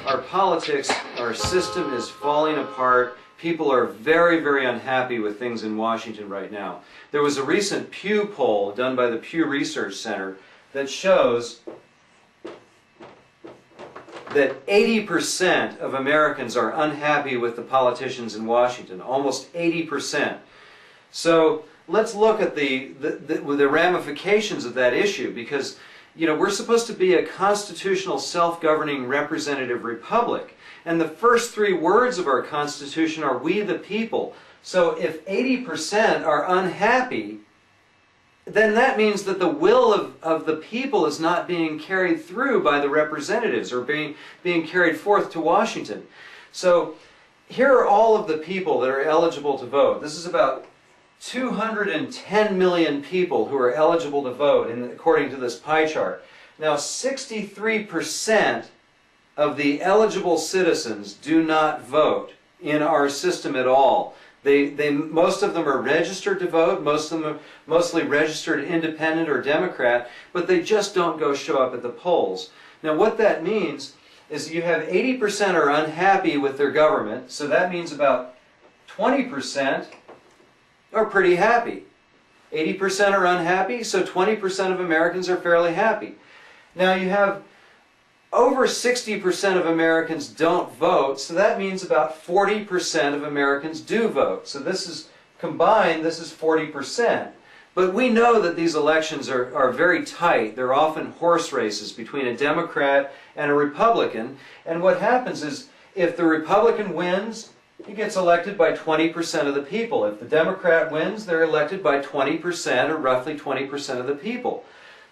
our politics, our system is falling apart. People are very, very unhappy with things in Washington right now. There was a recent Pew poll done by the Pew Research Center that shows that 80% of Americans are unhappy with the politicians in Washington, almost 80%. So let's look at the ramifications of that issue, because we're supposed to be a constitutional, self-governing, representative republic. And the first three words of our Constitution are "we the people." So if 80% are unhappy, then that means that the will of the people is not being carried through by the representatives, or being carried forth to Washington. So here are all of the people that are eligible to vote. This is about 210 million people who are eligible to vote, according to this pie chart. Now, 63% of the eligible citizens do not vote in our system at all. Most of them are registered to vote, most of them are mostly registered independent or Democrat, but they just don't go show up at the polls. Now, what that means is you have 80% are unhappy with their government, so that means about 20% are pretty happy. 80% are unhappy, so 20% of Americans are fairly happy. Now you have over 60% of Americans don't vote, so that means about 40% of Americans do vote. So this is combined, this is 40%. But we know that these elections are very tight. They're often horse races between a Democrat and a Republican. And what happens is, if the Republican wins, he gets elected by 20% of the people. If the Democrat wins, they're elected by 20%, or roughly 20% of the people.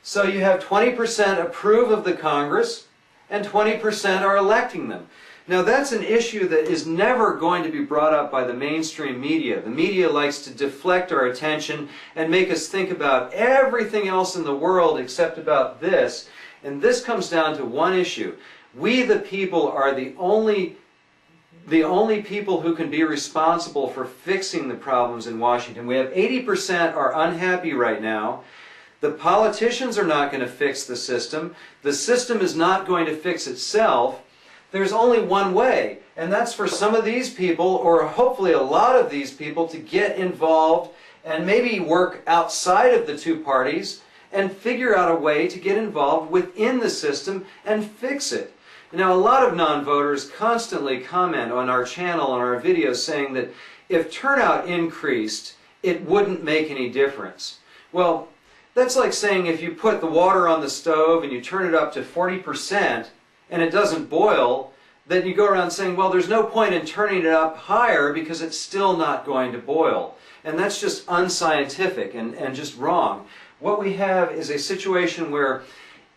So you have 20% approve of the Congress, and 20% are electing them. Now that's an issue that is never going to be brought up by the mainstream media. The media likes to deflect our attention and make us think about everything else in the world except about this. And this comes down to one issue. We the people are the only people who can be responsible for fixing the problems in Washington. We have 80% are unhappy right now. The politicians are not going to fix the system. The system is not going to fix itself. There's only one way, and that's for some of these people, or hopefully a lot of these people, to get involved and maybe work outside of the two parties and figure out a way to get involved within the system and fix it. Now, a lot of non-voters constantly comment on our channel and our videos saying that if turnout increased, it wouldn't make any difference. Well, that's like saying if you put the water on the stove and you turn it up to 40% and it doesn't boil, then you go around saying, well, there's no point in turning it up higher because it's still not going to boil. And that's just unscientific and just wrong. What we have is a situation where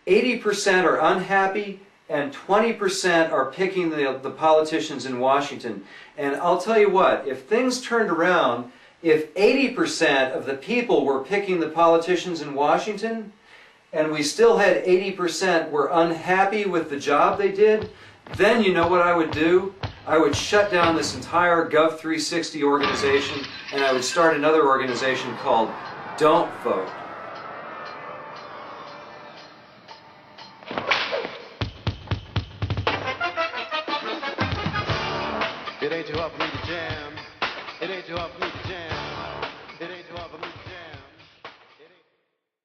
80% are unhappy and 20% are picking the politicians in Washington. And I'll tell you what, if things turned around, if 80% of the people were picking the politicians in Washington, and we still had 80% were unhappy with the job they did, then you know what I would do? I would shut down this entire Gov360 organization, and I would start another organization called Don't Vote.